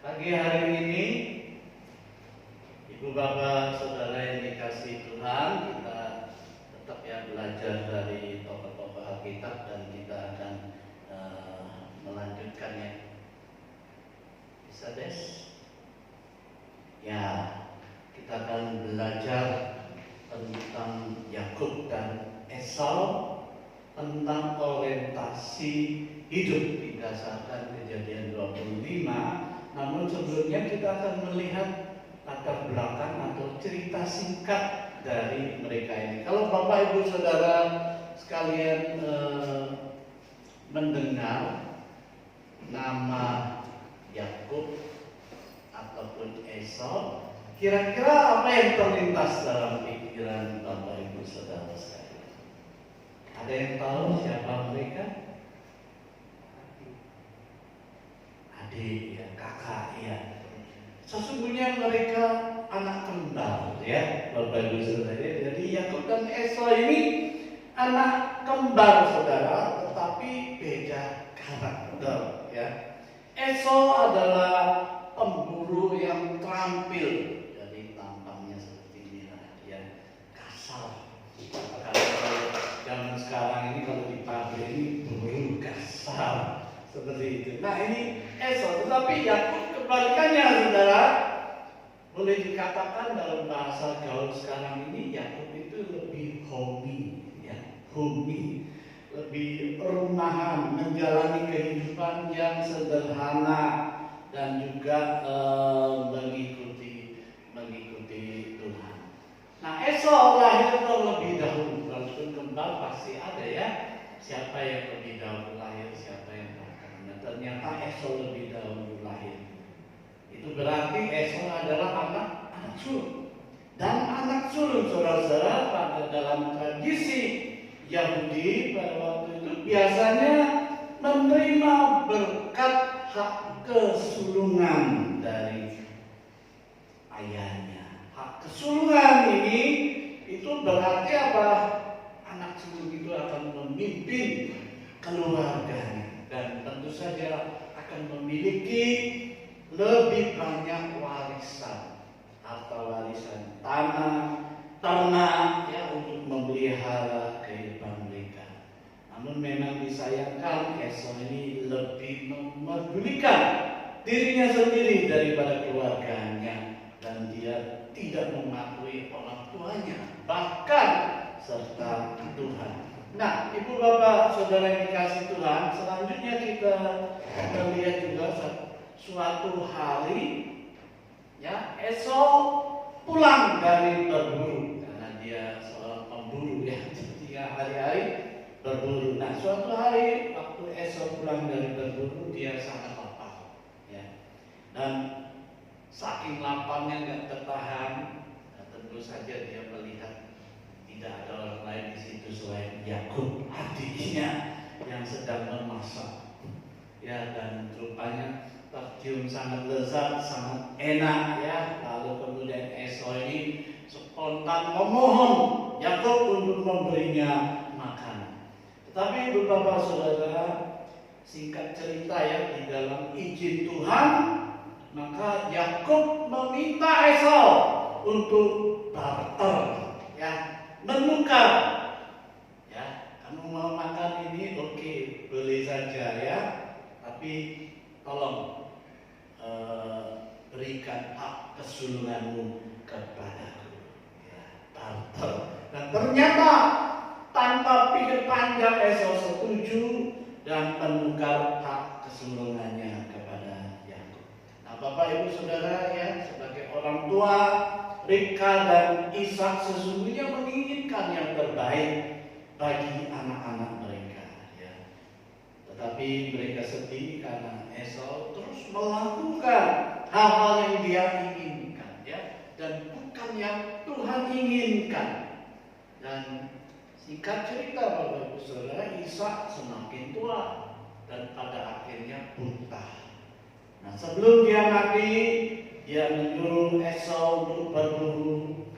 Pagi hari ini, Ibu Bapak Saudara yang dikasihi Tuhan, kita tetap ya belajar dari tokoh-tokoh Alkitab dan kita akan melanjutkannya. Bisa Des? Ya, kita akan belajar tentang Yakub dan Esau, tentang orientasi hidup berdasarkan Kejadian 25. Namun sebelumnya kita akan melihat latar belakang atau cerita singkat dari mereka ini. Kalau Bapak Ibu Saudara sekalian mendengar nama Yakub ataupun Esau, kira-kira apa yang terlintas dalam pikiran Bapak Ibu Saudara sekalian? Ada yang tahu siapa mereka? Adik ya, kakak ya. Sesungguhnya mereka anak kembar ya, Bapak Ibu Saudara. Jadi Yakub dan Esau ini anak kembar Saudara, tetapi beda karakter ya. Esau adalah pemburu yang terampil, dari tampangnya seperti ini ya, kasar. Kalau zaman sekarang ini kalau di pabrik ini buru kasar seperti itu. Nah ini Esau, tetapi Yakub kebalikannya Saudara. Boleh dikatakan dalam bahasa gaul sekarang ini Yakub itu lebih homey ya, homey, lebih rumahan, menjalani kehidupan yang sederhana dan juga mengikuti Tuhan. Nah Esau lahir terlebih dahulu, walaupun kembar pasti ada ya, siapa yang lebih dahulu lahir, siapa yang belakang. Nah ternyata Esau lebih dahulu lahir. Itu berarti Esau adalah anak sulung. Dan anak sulung saudara-saudara pada dalam tradisi Yahudi pada waktu itu biasanya menerima berkat hak kesulungan dari ayahnya. Hak kesulungan ini itu berarti apa? Anak sulung itu akan memimpin keluarganya dan tentu saja akan memiliki lebih banyak warisan, atau warisan tanah, ternak ya, untuk memelihara kehidupan mereka. Namun memang disayangkan Esau ini lebih memedulikan dirinya sendiri daripada keluarganya, dan dia tidak mematuhi orang tuanya, bahkan serta Tuhan. Nah, Ibu Bapak Saudara yang dikasihi Tuhan, selanjutnya kita melihat juga suatu hari ya, Esau pulang dari berburu karena dia seorang pemburu ya, setiap hari-hari berburu. Nah, suatu hari waktu Esau pulang dari berburu, dia sangat lapar ya. Dan saking laparnya nggak tertahan, nah, tentu saja dia melihat tidak ada orang lain di situ selain Yakub, adiknya yang sedang memasak ya, dan rupanya tercium sangat lezat, sangat enak ya. Lalu kemudian Esau ini spontan memohon Yakub untuk memberinya makanan. Tetapi Ibu Bapak Saudara, singkat cerita ya, di dalam izin Tuhan, maka Yakub meminta Esau untuk barter ya, menukar ya. Kamu mau makan ini, oke, beli saja ya, tapi tolong berikan hak kesulunganmu kepadaku ya, barter. Dan ternyata tanpa pikir panjang Esau setuju dan menukar hak kesulungannya kepada Yakub. Nah Bapak Ibu Saudara ya, sebagai orang tua, Ribka dan Ishak sesungguhnya menginginkan yang terbaik bagi anak-anak mereka ya. Tetapi mereka sedih karena Esau terus melakukan hal-hal yang dia inginkan ya, dan bukan yang Tuhan inginkan. Dan singkat cerita Bapak Ibu Saudara, Ishak semakin tua dan pada akhirnya buta. Nah sebelum dia mati, dia menyuruh Esau untuk berburu,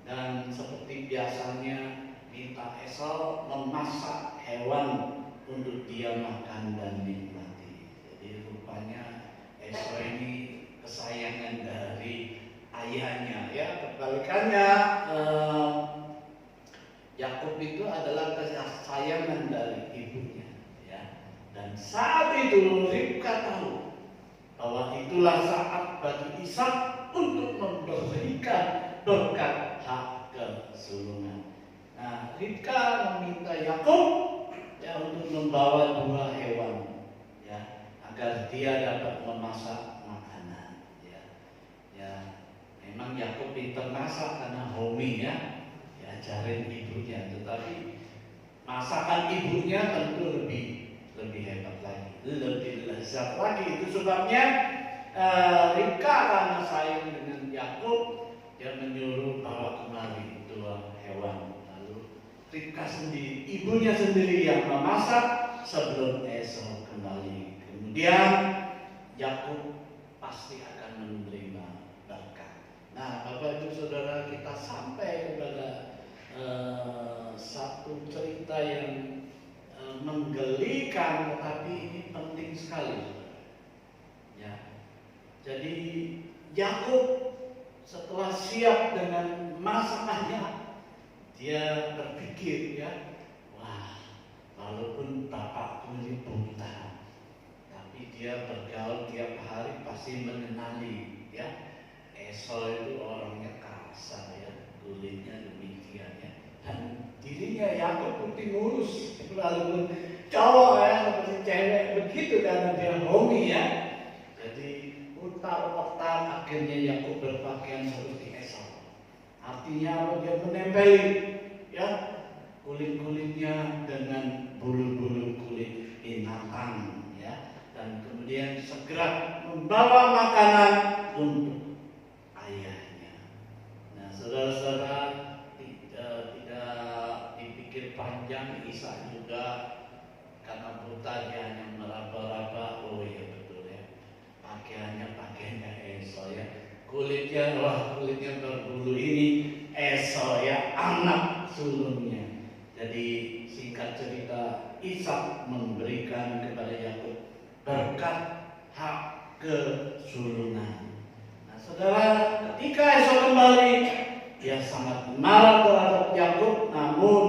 dan seperti biasanya minta Esau memasak hewan untuk dia makan dan nikmati. Jadi rupanya Esau ini kesayangan dari ayahnya. Ya, kebalikannya Yakub itu adalah kesayangan dari ibunya. Ya. Dan saat itu Ribka tahu bahwa itulah saat bagi Ishak untuk memberikan berkat hak kesulungan. Nah, Ribka meminta Yakub ya untuk membawa 2 hewan ya agar dia dapat memasak makanan. Ya, memang Yakub pintar masak karena hobi ya diajarin ibunya, tetapi masakan ibunya tentu lebih hebat lagi, lebih lezat lagi. Itu sebabnya Ribka karena sayang dengan Yakub, dia menyuruh bawa kemari 2 hewan. Lalu Ribka sendiri, ibunya sendiri yang memasak sebelum Esau kembali. Kemudian Yakub pasti akan menerima berkat. Nah, Bapak Ibu Saudara, kita sampai kepada satu cerita yang menggelikan, tetapi ini penting sekali. Ya, jadi Yakub setelah siap dengan masakannya, dia berpikir ya, wah, walaupun bapakku ini buta, tapi dia bergaul tiap hari pasti mengenali ya. Esau itu orangnya kasar ya, kulitnya demikian ya, dan dirinya Yakub putih mulus, walaupun cowok ya seperti cewek begitu karena dia homi ya. Jadi utar-utar akhirnya Yakub berpakaian seperti Esau. Artinya dia menempeli ya kulit-kulitnya dengan bulu-bulu kulit binatang ya, dan kemudian segera membawa makanan untuk ayahnya. Nah, saudara-saudara, tidak dipikir panjang, Ishak juga karena buta dia hanya meraba-raba. Oh iya betul ya, pakaiannya Esau ya, kulitnya berbulu ini Esau ya, anak sulungnya. Jadi singkat cerita, Ishak memberikan kepada Yakub berkat hak kesulungan. Saudara, ketika Esau kembali, dia sangat marah terhadap Yakub, namun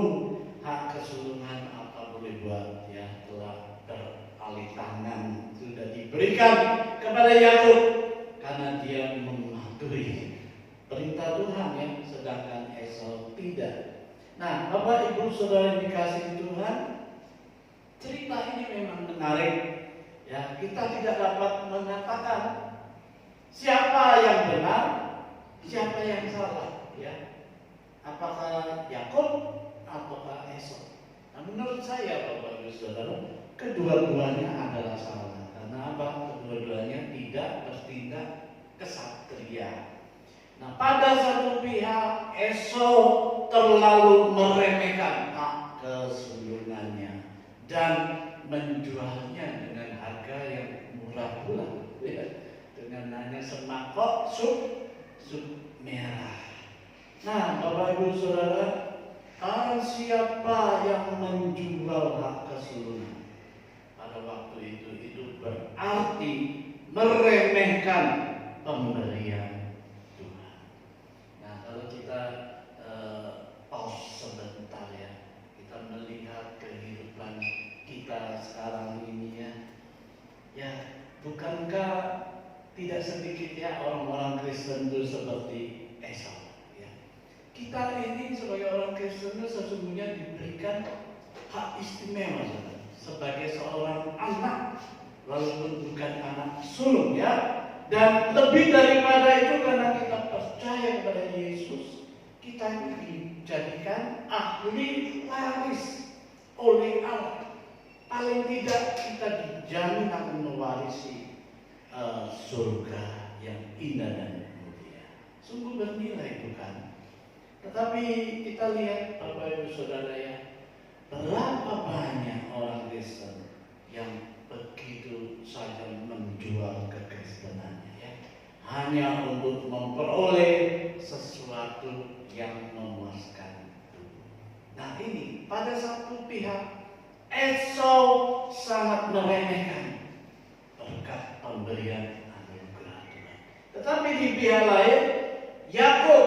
hak kesulungan apa boleh buat, ya telah beralih tangan, sudah diberikan kepada Yakub karena dia mematuhi perintah Tuhan ya, sedangkan Esau tidak. Nah, Bapak Ibu Saudara yang dikasihi Tuhan, cerita ini memang menarik. Ya, kita tidak dapat mengatakan siapa yang benar, siapa yang salah, ya. Apakah Yakub ataukah Esau? Nah, menurut saya Bapak Ibu Saudara, kedua-duanya adalah salah. Karena apa? Kedua-duanya tidak bertindak kesatria. Nah, pada satu pihak Esau terlalu meremehkan hak kesulungannya dan menjualnya dengan harga yang murah pula, ya. Dengan hanya semangkok sup merah. Nah, Bapak Ibu Saudara, siapa yang menjual hak kesulungan pada waktu itu berarti meremehkan pemberian Tuhan. Nah, kalau kita pause sebentar ya, kita melihat kehidupan kita sekarang ini ya, bukankah tidak sedikit ya orang-orang Kristen itu seperti Esau ya. Kita ini sebagai orang Kristen itu sesungguhnya diberikan hak istimewa sebagai seorang anak, walaupun bukan anak sulung ya. Dan lebih daripada itu, karena kita percaya kepada Yesus, kita dijadikan ahli waris oleh Allah. Paling tidak kita dijamin akan mewarisi surga yang indah dan mulia. Sungguh bernilai bukan? Tetapi kita lihat Bapak Ibu Saudara ya, berapa banyak orang Kristen yang begitu saja menjual kekristenannya ya, hanya untuk memperoleh sesuatu yang memuaskan tubuh. Nah, ini pada satu pihak Esau sangat meremehkan berkat pemberian anugerah Tuhan. Tetapi di pihak lain, Yakub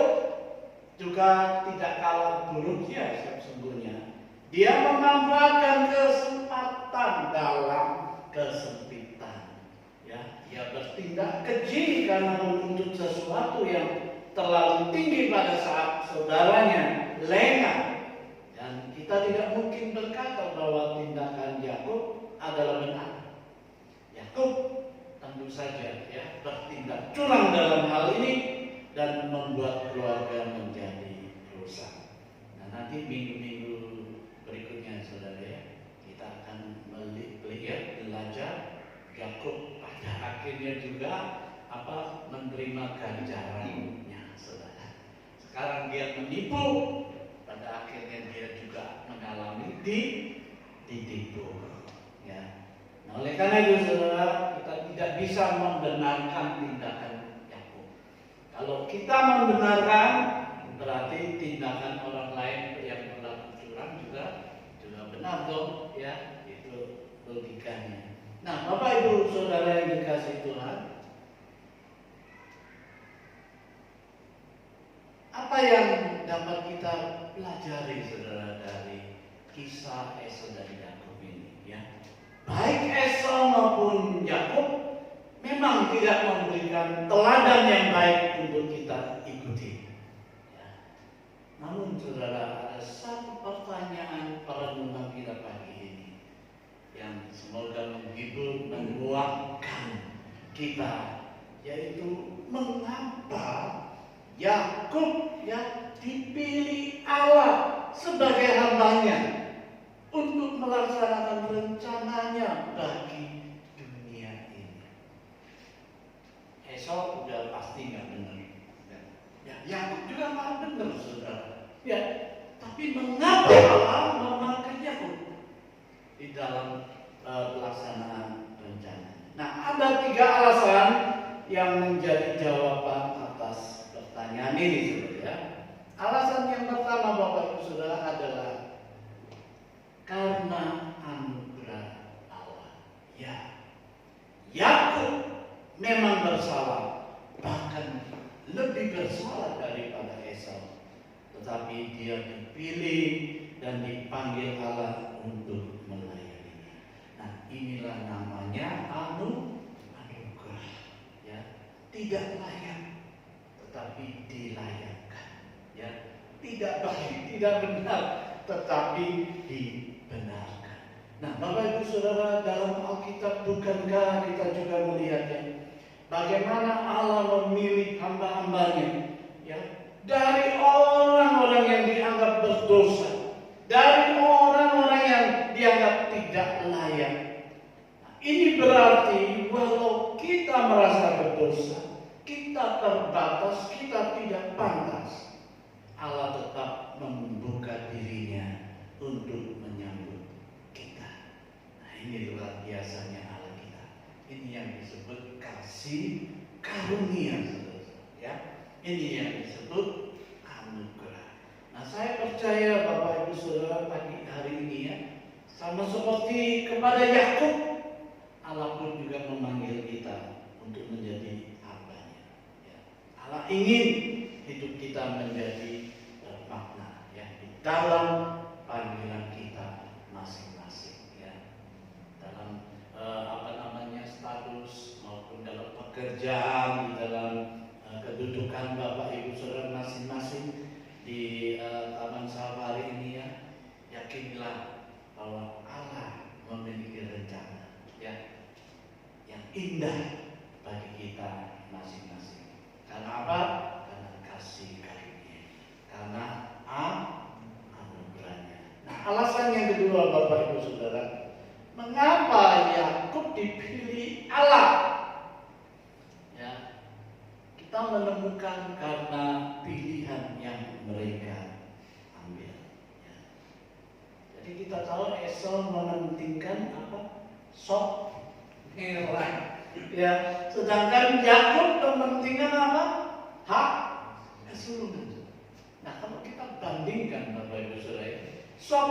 juga tidak kalah buruknya sesungguhnya. Dia memanfaatkan kesempatan dalam kesempitan. Ya, dia bertindak keji karena menuntut sesuatu yang terlalu tinggi pada saat saudaranya lengah. Dan kita tidak mungkin berkata bahwa tindakan Yakub adalah benar. Yakub tentu saja ya bertindak curang dalam hal ini dan membuat keluarga menjadi rusak. Nah, nanti minggu-minggu berikutnya saudara ya, kita akan melihat belajar Yakub pada akhirnya juga menerima ganjarannya saudara. Sekarang dia menipu, pada akhirnya dia juga mengalami ditipu ya. Nah, oleh karena itu saudara, kita tidak bisa membenarkan tindakan Yakub. Kalau kita membenarkan, berarti tindakan orang lain yang berlaku curang juga benar dong ya, itu logikanya. Nah, Bapak Ibu Saudara yang dikasihi Tuhan, apa yang dapat kita pelajari saudara dari kisah Esau dan Yakub ini ya? Baik Esau maupun Yakub memang tidak memberikan teladan yang baik untuk kita ikuti. Ya. Namun saudara, ada satu pertanyaan perenungan kita pagi ini yang semoga menghibur, menguatkan kita, yaitu mengapa Yakub ya dipilih Allah sebagai hambanya untuk melaksanakan rencananya bagi dunia ini. Esau udah pasti nggak benar, ya Yakub juga nggak benar saudara. Ya, tapi mengapa Allah memakai Yakub di dalam pelaksanaan rencana? Nah, ada 3 alasan yang menjadi jawaban atas pertanyaan ini saudara ya. Alasan yang pertama Bapak Ibu Saudara adalah karena anugerah Allah. Ya, Yakub memang bersalah, bahkan lebih bersalah daripada Esau. Tetapi dia dipilih dan dipanggil Allah untuk melayaninya. Nah, inilah namanya anugerah. Ya, tidak layak, tetapi dilayakkan. Ya, tidak baik, tidak benar, tetapi dibenarkan. Nah, Bapak Ibu Saudara, dalam Alkitab bukankah kita juga melihatnya bagaimana Allah memilih hamba-hambanya ya, dari orang-orang yang dianggap berdosa, dari orang-orang yang dianggap tidak layak. Nah, ini berarti walau kita merasa berdosa, kita terbatas, kita tidak pantas, Allah tetap membuka dirinya untuk menyambut kita. Nah, ini luar biasanya Allah kita. Ini yang disebut kasih karunia saudara ya. Ini yang disebut anugerah. Nah, saya percaya Bapak Ibu Saudara pagi hari ini ya, sama seperti kepada Yakub, Allah pun juga memanggil kita untuk menjadi hambanya ya. Allah ingin hidup kita menjadi bermakna ya di dalam panggilan kita masing-masing ya. Dalam status maupun dalam pekerjaan, di dalam kedudukan Bapak Ibu Saudara masing-masing di Taman Safari ini ya, yakinlah bahwa Allah memiliki rencana ya yang indah bagi kita masing-masing. Karena apa? Karena kasih karunia, karena anugerahnya. Nah, alasan yang kedua Bapak Ibu Saudara, mengapa Yakub dipilih Allah? Ya, kita menemukan karena pilihan yang mereka ambil. Ya. Jadi kita tahu Esau mementingkan apa? Sop merah. Ya, sedangkan Yakub mementingkan apa? Hak kesulungan. Nah, kalau kita bandingkan Bapak Ibu Saudara, sop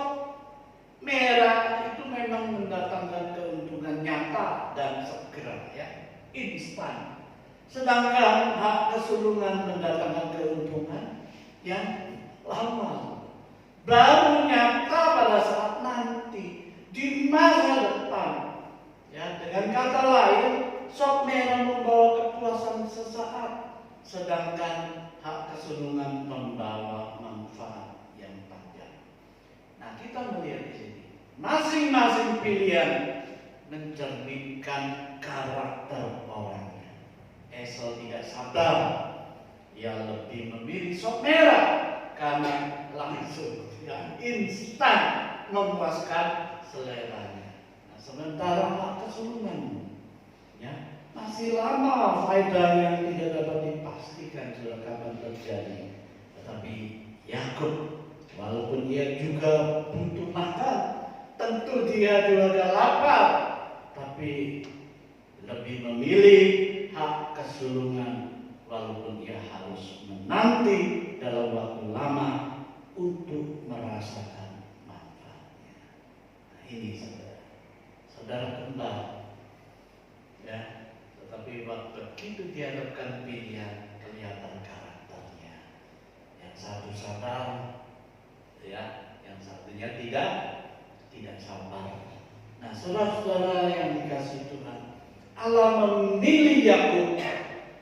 merah itu memang mendatangkan keuntungan nyata dan segera ya, instan. Sedangkan hak kesulungan mendatangkan keuntungan yang lama, baru nyata pada saat nanti di masa depan. Ya, dengan kata lain, sop merah membawa kepuasan sesaat, sedangkan hak kesulungan membawa manfaat yang panjang. Nah, kita melihat di sini, masing-masing pilihan mencerminkan karakter orangnya. Esau tidak sabar, ia lebih memilih sop merah karena langsung, yang instan memuaskan seleranya. Nah, sementara hak kesulungan, ya, masih lama faedahnya tidak dapat dipastikan sudah kapan terjadi. Tetapi Yakub, walaupun dia juga butuh makan, tentu dia juga lapar, tapi lebih memilih hak kesulungan walaupun ia harus menanti dalam waktu lama untuk merasakan manfaatnya. Nah, ini saudara kembar, ya. Tetapi begitu dihadapkan pilihan, kelihatan karakternya. Yang satu sabar, ya, yang satunya tidak sabar. Nah, saudara-saudara yang dikasihi Tuhan, Allah memilih Yakub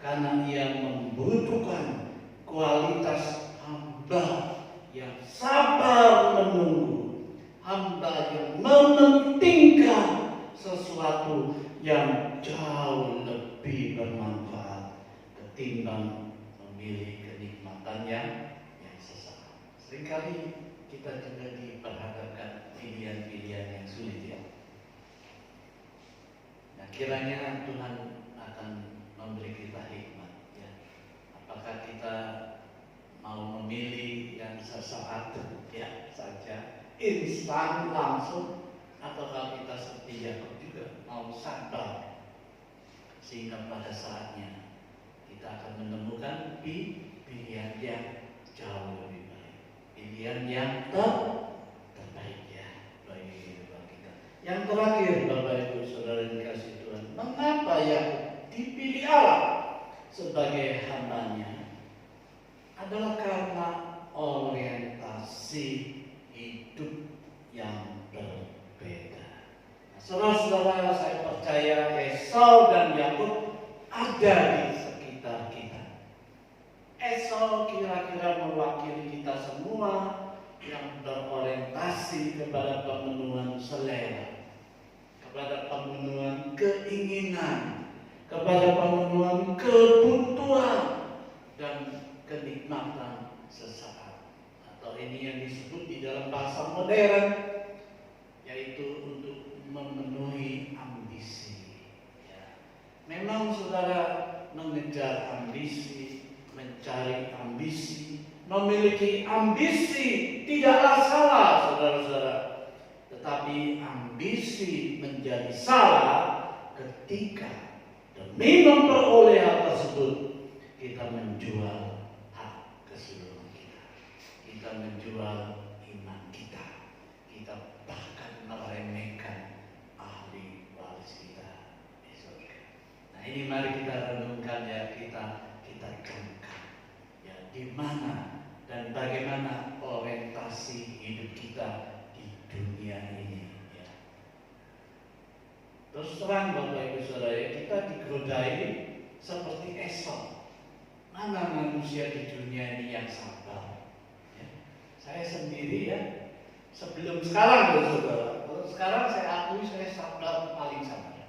karena ia membutuhkan kualitas hamba yang sabar menunggu, hamba yang mementingkan sesuatu yang jauh lebih bermanfaat ketimbang memilih kenikmatan yang sesaat. Seringkali kita juga diperhadapkan pilihan-pilihan yang sulit, ya. Nah, kiranya Tuhan akan memberi kita hikmat, ya. Apakah kita mau memilih yang sesaat, ya, saja, instan langsung, ataukah kita seperti Yakub juga mau sabar sehingga pada saatnya kita akan menemukan pilihan yang jauh lebih baik, pilihan yang terbaik, ya, bagi kehidupan kita. Yang terakhir, Bapak Ibu Saudara yang dikasihi Tuhan, mengapa Yakub dipilih Allah sebagai hambanya? Adalah karena orientasi hidup yang berbeda. Nah, saudara-saudara, saya percaya Esau dan Yakub ada di sekitar kita. Esau kira-kira mewakili kita semua yang berorientasi kepada pemenuhan selera, kepada pemenuhan keinginan, kepada pemenuhan kebutuhan dan kenikmatan sesaat. Atau ini yang disebut di dalam bahasa modern, yaitu untuk memenuhi ambisi, ya. Memang saudara mengejar ambisi, mencari ambisi, memiliki ambisi tidaklah salah, saudara-saudara. Tetapi ambisi menjadi salah ketika demi memperoleh hal tersebut kita menjual keseluruhan kita. Kita menjual iman kita. Kita bahkan meremehkan ahli waris kita di surga. Nah, ini mari kita renungkan, ya, kita camkan, ya, di mana dan bagaimana orientasi hidup kita di dunia ini, ya. Terus terang Bapak Ibu Saudara, kita digodai seperti Esau. Mana manusia di dunia ini yang sabar, ya? Saya sendiri, ya, sebelum sekarang, saudara. Sekarang saya akui saya sabar, paling sabar.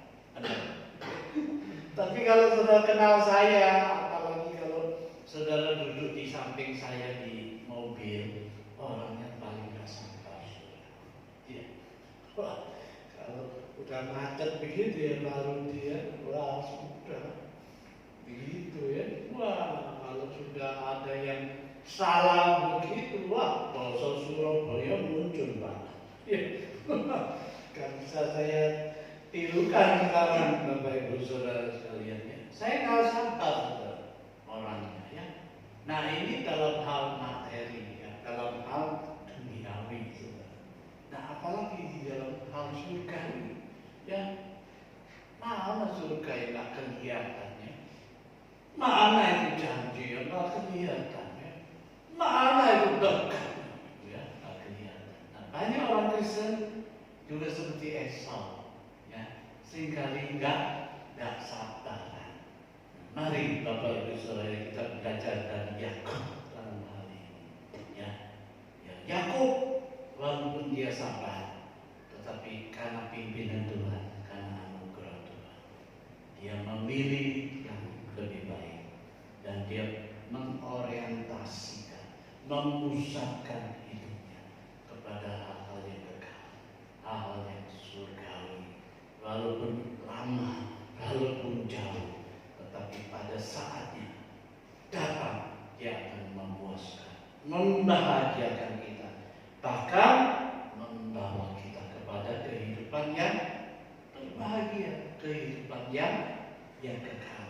Tapi kalau saudara kenal saya, apalagi kalau saudara duduk di samping saya di mobil, orangnya paling gak sabar, ya. Wah, kalau udah macet begitu, ya, baru dia, wah, sudah begitu, ya. Wah, kalau sudah ada yang salah begitu, wah, bahasa Surabaya muncul, Pak. Ya. Gak bisa saya tirukan sekarang, Bapak Ibu Saudara sekalian, ya. Saya nggak sabar, saudara, orangnya, ya. Nah, ini dalam hal materi, ya, dalam hal duniawi, saudara. Nah, apalagi di dalam hal surgawi, ya. Mana surga yang nggak kelihatan, ya. Mana itu janji yang nggak kelihatan ya? Mana itu berkat ya? Nggak kelihatan. Nah, banyak orang Kristen juga seperti Esau ya, seringkali nggak sabaran. Mari Bapak Ibu Saudara kita belajar dari Yakub dalam hal ini ya. Yakub walaupun dia sabar, tetapi karena pimpinan Tuhan, karena anugerah Tuhan, dia memilih yang lebih baik dan dia mengorientasikan, memusatkan hidupnya kepada hal-hal yang kekal, hal-hal yang surgawi, walaupun lama, walaupun jauh, tetapi pada saatnya datang dia akan memuaskan, membahagiakan kita, bahkan membawa kita kepada kehidupan yang berbahagia, kehidupan yang kekal.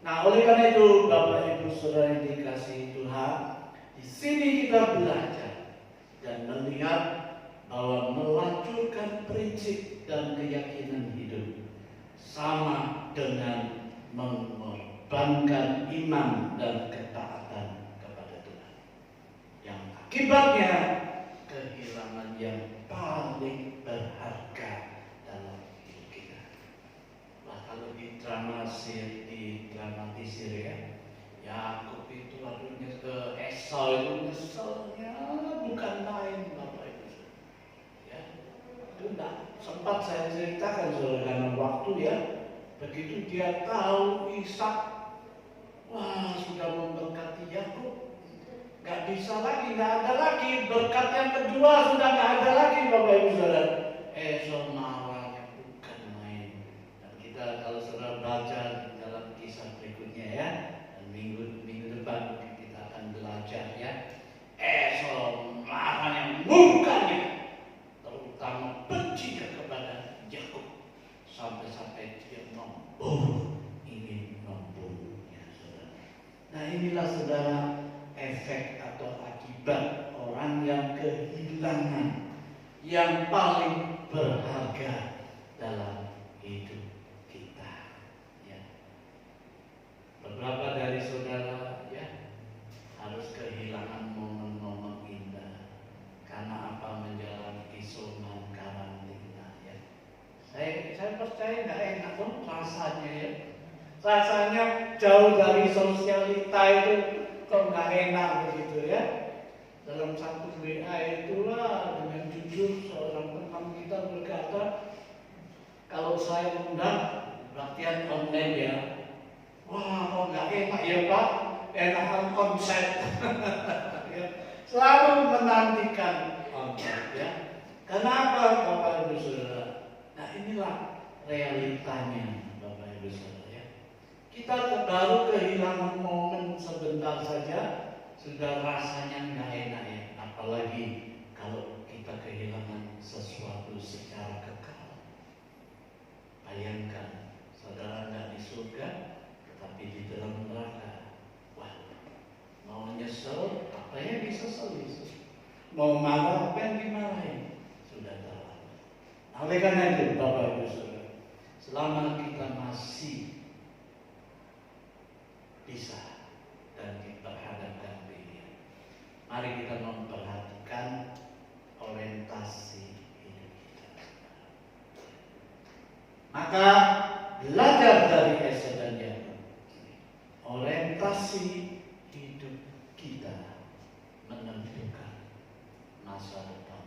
Nah, oleh karena itu Bapak Ibu Saudara yang dikasihi Tuhan, di sini kita belajar dan melihat bahwa melacurkan prinsip dan keyakinan hidup sama dengan mengorbankan iman dan ketaatan kepada Tuhan, yang akibatnya kehilangan yang paling berharga dalam hidup kita. Nah, kalau didramatisir ya, Yakub itu lalunya ke Esau itu nyeselnya bukan main Bapak Ibu. Ya, itu enggak sempat saya ceritakan saudara karena waktu ya. Begitu dia tahu Ishak, wah sudah memberkati Yakub, nggak bisa lagi, nggak ada lagi berkat yang kedua, sudah nggak ada lagi Bapak Ibu Saudara. Esau marahnya bukan main. Dan kita kalau saudara baca dalam kisah berikutnya ya, dan minggu depan kita akan belajar ya, Esau marahnya murkanya, terutama benci kepada Yakub sampai dia ingin membunuhnya, saudara. Nah, inilah saudara efek atau akibat orang yang kehilangan yang paling berharga dalam hidup kita. Ya. Beberapa dari saudara ya harus kehilangan momen-momen indah karena apa? Menjalani isoman karantina ya. Saya percaya nggak enak dong rasanya ya. Rasanya jauh dari sosialita itu kok nggak enak begitu ya. Dalam satu WA itulah dengan jujur seorang teman kita berkata, kalau saya undang latihan online ya, wah kok nggak enak ya Pak, enakan konsep. Ya. Selalu menantikan online ya. Kenapa Bapak Ibu Saudara? Nah, inilah realitanya Bapak Ibu Saudara ya. Kita baru kehilangan momen sebentar saja sudah rasanya nggak enak ya. Apalagi kalau kita kehilangan sesuatu secara kekal. Bayangkan saudara nggak di surga, tetapi di dalam neraka. Wah, mau nyesel apa yang disesali? Mau marah apa yang dimarahin? Sudah terlambat. Oleh karena itu Bapak Ibu Saudara, selama kita masih bisa dan berhadapan dengan, mari kita memperhatikan orientasi hidup kita. Maka belajar dari Esau dan Yakub, orientasi hidup kita menentukan masa depan